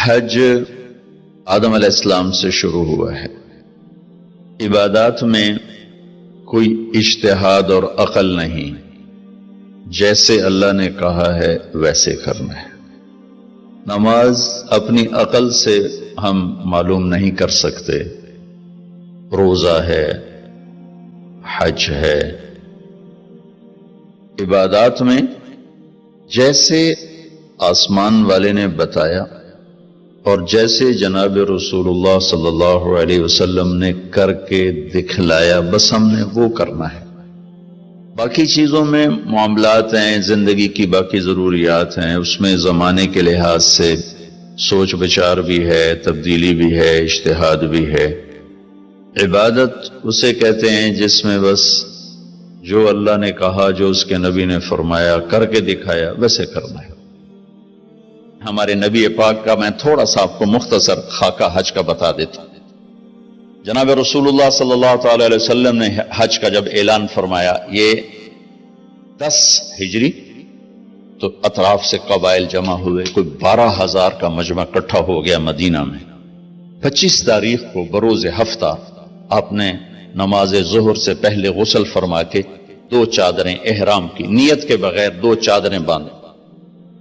حج آدم علیہ السلام سے شروع ہوا ہے۔ عبادات میں کوئی اجتہاد اور عقل نہیں، جیسے اللہ نے کہا ہے ویسے کرنا ہے۔ نماز اپنی عقل سے ہم معلوم نہیں کر سکتے، روزہ ہے، حج ہے۔ عبادات میں جیسے آسمان والے نے بتایا اور جیسے جناب رسول اللہ صلی اللہ علیہ وسلم نے کر کے دکھلایا، بس ہم نے وہ کرنا ہے۔ باقی چیزوں میں معاملات ہیں، زندگی کی باقی ضروریات ہیں، اس میں زمانے کے لحاظ سے سوچ بچار بھی ہے، تبدیلی بھی ہے، اجتہاد بھی ہے۔ عبادت اسے کہتے ہیں جس میں بس جو اللہ نے کہا، جو اس کے نبی نے فرمایا، کر کے دکھایا، ویسے کرنا ہے۔ ہمارے نبی پاک کا میں تھوڑا سا آپ کو مختصر خاکہ حج کا بتا دیتا ہوں۔ جناب رسول اللہ صلی اللہ تعالی علیہ وسلم نے حج کا جب اعلان فرمایا، یہ 10 ہجری، تو اطراف سے قبائل جمع ہوئے، کوئی 12,000 کا مجمع اکٹھا ہو گیا مدینہ میں۔ 25 تاریخ کو بروز ہفتہ آپ نے نماز ظہر سے پہلے غسل فرما کے 2 چادریں احرام کی نیت کے بغیر 2 چادریں باندھ،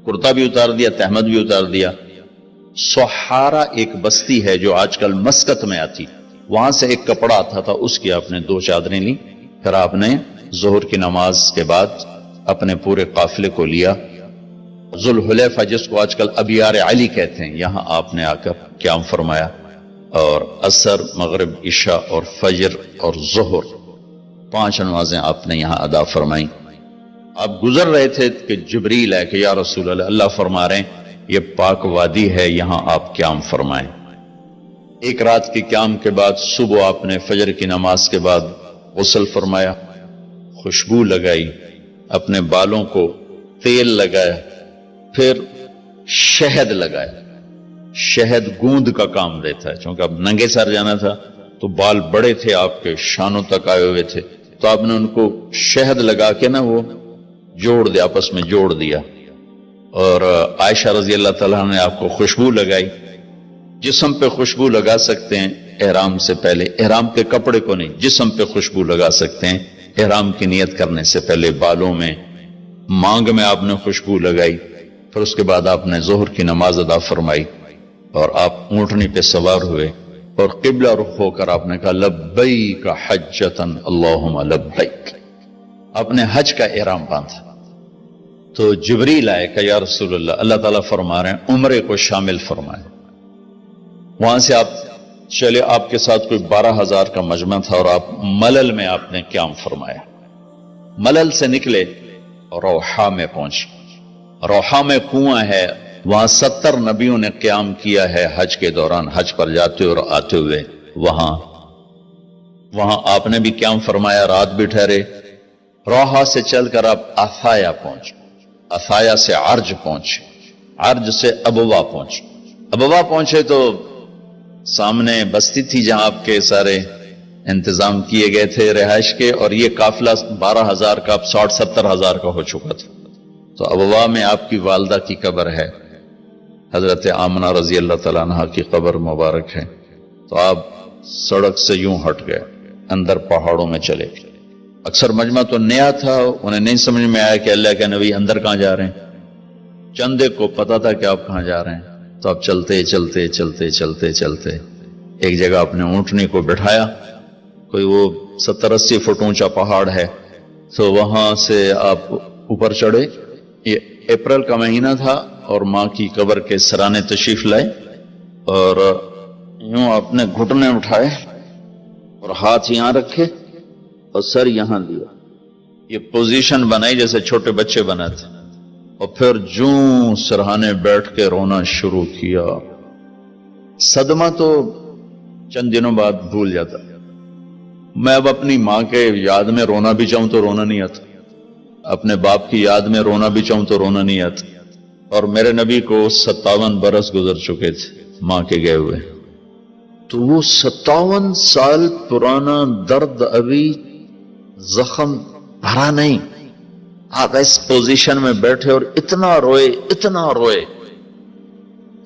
کرتا بھی اتار دیا، تہمد بھی اتار دیا۔ سحارا ایک بستی ہے جو آج کل مسقط میں آتی، وہاں سے ایک کپڑا آتا تھا، اس کی آپ نے 2 چادریں لی۔ پھر آپ نے ظہر کی نماز کے بعد اپنے پورے قافلے کو لیا، ذوالحلیفہ جس کو آج کل ابیار علی کہتے ہیں، یہاں آپ نے آ کر قیام فرمایا، اور عصر، مغرب، عشاء اور فجر اور ظہر 5 نمازیں آپ نے یہاں ادا فرمائیں۔ آپ گزر رہے تھے کہ جبریل ہے کہ یا رسول اللہ، اللہ فرما رہے ہیں یہ پاک وادی ہے، یہاں آپ قیام فرمائیں۔ ایک رات کی قیام کے بعد صبح آپ نے فجر کی نماز کے بعد غسل فرمایا، خوشبو لگائی، اپنے بالوں کو تیل لگایا، پھر شہد لگایا۔ شہد گوند کا کام دیتا ہے، چونکہ اب ننگے سر جانا تھا تو بال بڑے تھے آپ کے، شانوں تک آئے ہوئے تھے، تو آپ نے ان کو شہد لگا کے نا وہ جوڑ دیا، آپس میں جوڑ دیا۔ اور عائشہ رضی اللہ تعالیٰ نے آپ کو خوشبو لگائی۔ جسم پہ خوشبو لگا سکتے ہیں احرام سے پہلے، احرام کے کپڑے کو نہیں، جسم پہ خوشبو لگا سکتے ہیں احرام کی نیت کرنے سے پہلے۔ بالوں میں، مانگ میں آپ نے خوشبو لگائی۔ پھر اس کے بعد آپ نے ظہر کی نماز ادا فرمائی اور آپ اونٹنی پہ سوار ہوئے اور قبلہ رخ ہو کر آپ نے کہا لبیک حجتن اللہم لبیک، آپ نے حج کا احرام باندھا۔ تو جبریل آئے کہ یا رسول اللہ، اللہ تعالیٰ فرما رہے ہیں عمرے کو شامل فرمائے۔ وہاں سے آپ چلے، آپ کے ساتھ کوئی 12,000 کا مجمع تھا، اور آپ ملل میں آپ نے قیام فرمایا۔ ملل سے نکلے اور روحا میں پہنچے۔ روحا میں کنواں ہے، وہاں 70 نبیوں نے قیام کیا ہے حج کے دوران، حج پر جاتے اور آتے ہوئے۔ وہاں آپ نے بھی قیام فرمایا، رات بھی ٹھہرے۔ روحا سے چل کر آپ افایا پہنچے، افایا سے عرج پہنچے، عرج سے ابوا پہنچے۔ ابوا پہنچے تو سامنے بستی تھی جہاں آپ کے سارے انتظام کیے گئے تھے رہائش کے، اور یہ قافلہ 12,000 کا اب 60-70,000 کا ہو چکا تھا۔ تو ابوا میں آپ کی والدہ کی قبر ہے، حضرت آمنہ رضی اللہ تعالیٰ عنہ کی قبر مبارک ہے۔ تو آپ سڑک سے یوں ہٹ گئے، اندر پہاڑوں میں چلے گئے۔ اکثر مجمع تو نیا تھا، انہیں نہیں سمجھ میں آیا کہ اللہ کے نبی اندر کہاں جا رہے ہیں۔ چندے کو پتا تھا کہ آپ کہاں جا رہے ہیں، تو آپ چلتے چلتے چلتے چلتے چلتے ایک جگہ آپ نے اونٹنی کو بٹھایا، کوئی وہ 70-80 فٹ اونچا پہاڑ ہے، تو وہاں سے آپ اوپر چڑھے۔ یہ اپریل کا مہینہ تھا اور ماں کی قبر کے سرانے تشریف لائے، اور یوں اپنے گھٹنے اٹھائے اور ہاتھ یہاں رکھے اور سر یہاں لیا، یہ پوزیشن بنائی جیسے چھوٹے بچے بناتے، اور پھر جوں سرہانے بیٹھ کے رونا شروع کیا۔ صدمہ تو چند دنوں بعد بھول جاتا، میں اب اپنی ماں کے یاد میں رونا بھی چاہوں تو رونا نہیں آتا، اپنے باپ کی یاد میں رونا بھی چاہوں تو رونا نہیں آتا۔ اور میرے نبی کو 57 برس گزر چکے تھے ماں کے گئے ہوئے، تو وہ 57 سال پرانا درد ابھی زخم بھرا نہیں۔ آپ اس پوزیشن میں بیٹھے اور اتنا روئے اتنا روئے،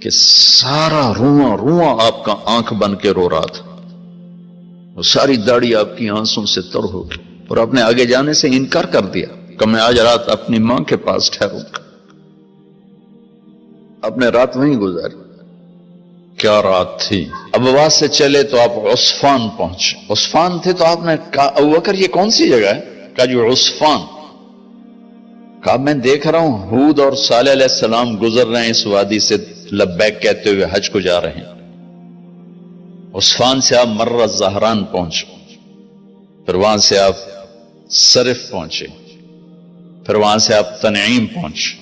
کہ سارا رواں رواں آپ کا آنکھ بن کے رو رہا تھا، وہ ساری داڑھی آپ کی آنسوں سے تر ہو گئی، اور آپ نے آگے جانے سے انکار کر دیا کہ میں آج رات اپنی ماں کے پاس ٹھہروں گا۔ آپ نے رات وہیں گزاری۔ کیا رات تھی! ابواس سے چلے تو آپ عصفان پہنچے۔ عصفان تھے تو آپ نے کہا ابوبکر یہ کون سی جگہ ہے؟ کہا جو عصفان۔ کہا میں دیکھ رہا ہوں ہود اور صالح علیہ السلام گزر رہے ہیں اس وادی سے، لبیک کہتے ہوئے حج کو جا رہے ہیں۔ عصفان سے آپ مرہ زہران پہنچے، پھر وہاں سے آپ صرف پہنچے، پھر وہاں سے آپ تنعیم پہنچے۔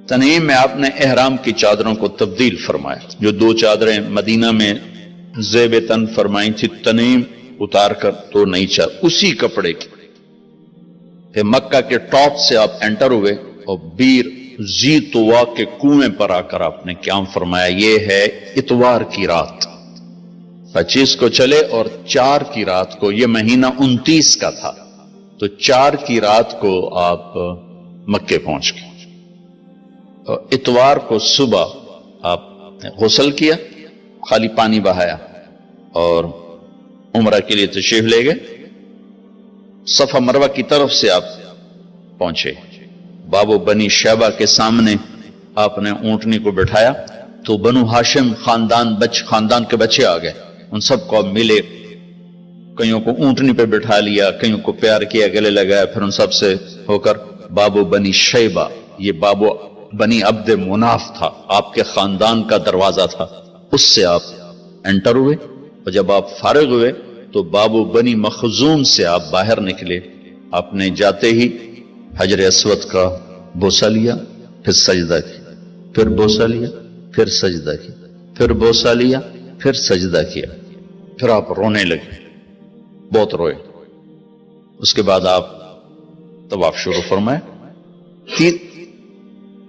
تنعیم میں آپ نے احرام کی چادروں کو تبدیل فرمایا، جو 2 چادریں مدینہ میں زیب تن فرمائی تھی، تنعیم اتار کر 2 نئی چادر اسی کپڑے کی۔ پھر مکہ کے ٹاپ سے آپ انٹر ہوئے اور بیر زی طوا کے کنویں پر آ کر آپ نے قیام فرمایا۔ یہ ہے اتوار کی رات، 25 کو چلے اور 4 کی رات کو، یہ مہینہ 29 کا تھا، تو 4 کی رات کو آپ مکے پہنچ گئے۔ اور اتوار کو صبح آپ نے غسل کیا، خالی پانی بہایا اور عمرہ کے لیے تشریف لے گئے۔ صفا مروہ کی طرف سے آپ پہنچے، بابو بنی شیبہ کے سامنے آپ نے اونٹنی کو بٹھایا تو بنو ہاشم خاندان کے بچے آ گئے، ان سب کو ملے، کئیوں کو اونٹنی پہ بٹھا لیا، کئیوں کو پیار کیا، گلے لگایا، پھر ان سب سے ہو کر بابو بنی شیبہ، یہ بابو بنی عبد مناف تھا، آپ کے خاندان کا دروازہ تھا، اس سے آپ انٹر ہوئے، اور جب آپ فارغ ہوئے تو بابو بنی مخزوم سے آپ باہر نکلے۔ آپ نے جاتے ہی حجر اسود کا بوسہ لیا، پھر سجدہ کیا، پھر بوسہ لیا، پھر سجدہ کیا، پھر بوسہ لیا، پھر سجدہ کیا، پھر آپ رونے لگے، بہت روئے۔ اس کے بعد آپ طواف شروع فرمائے۔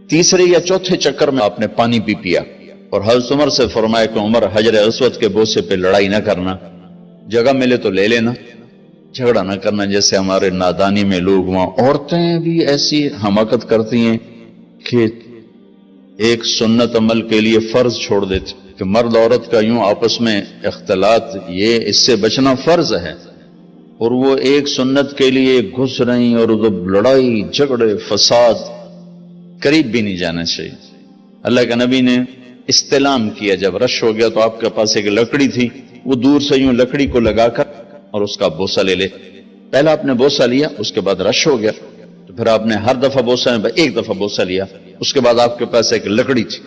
تیسرے یا چوتھے چکر میں آپ نے پانی بھی پیا، اور حضرت عمر سے فرمایا کہ عمر حجر اسود کے بوسے پہ لڑائی نہ کرنا، جگہ ملے تو لے لینا، جھگڑا نہ کرنا، جیسے ہمارے نادانی میں لوگ وہاں عورتیں بھی ایسی حماقت کرتی ہیں کہ ایک سنت عمل کے لیے فرض چھوڑ دیتے کہ مرد عورت کا یوں آپس میں اختلاط، یہ اس سے بچنا فرض ہے، اور وہ ایک سنت کے لیے گھس رہی، اور لڑائی جھگڑے فساد، قریب بھی نہیں جانا چاہیے۔ اللہ کے نبی نے استلام کیا، جب رش ہو گیا تو آپ کے پاس ایک لکڑی تھی، وہ دور سے یوں لکڑی کو لگا کر اور اس کا بوسہ لے لے۔ پہلا آپ نے بوسہ لیا، اس کے بعد رش ہو گیا تو پھر آپ نے ہر دفعہ بوسہ میں ایک دفعہ بوسہ لیا، اس کے بعد آپ کے پاس ایک لکڑی تھی،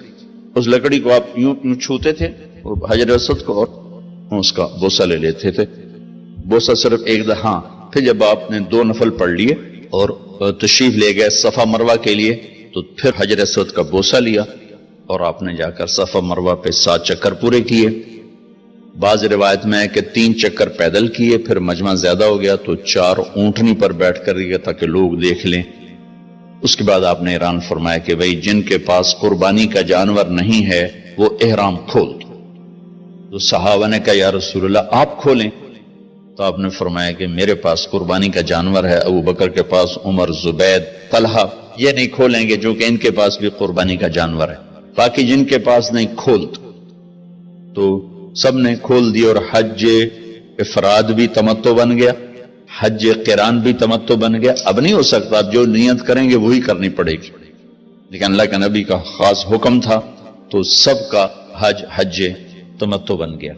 اس لکڑی کو آپ یوں چھوتے تھے اور حجر اسود کو، اور اس کا بوسہ لے لیتے تھے۔ بوسہ صرف ایک دفعہ، پھر جب آپ نے 2 نفل پڑھ لیے اور تشریف لے گئے صفا مروہ کے لیے، تو پھر حجر اسود کا بوسہ لیا اور آپ نے جا کر صفا مروہ پہ 7 چکر پورے کیے۔ بعض روایت میں ہے کہ 3 چکر پیدل کیے، پھر مجمع زیادہ ہو گیا تو 4 اونٹنی پر بیٹھ کر گیا تاکہ لوگ دیکھ لیں۔ اس کے بعد آپ نے اعلان فرمایا کہ بھئی جن کے پاس قربانی کا جانور نہیں ہے وہ احرام کھول دو۔ تو صحابہ نے کہا یا رسول اللہ آپ کھولیں، تو آپ نے فرمایا کہ میرے پاس قربانی کا جانور ہے، ابو بکر کے پاس، عمر، زبید، طلحہ یہ نہیں کھولیں گے جو کہ ان کے پاس بھی قربانی کا جانور ہے، باقی جن کے پاس نہیں کھول دو۔ تو سب نے کھول دی، اور حج افراد بھی تمتع بن گیا، حج قران بھی تمتع بن گیا۔ اب نہیں ہو سکتا، اب جو نیت کریں گے وہی کرنی پڑے گی، لیکن اللہ کے نبی کا خاص حکم تھا تو سب کا حج تمتع بن گیا۔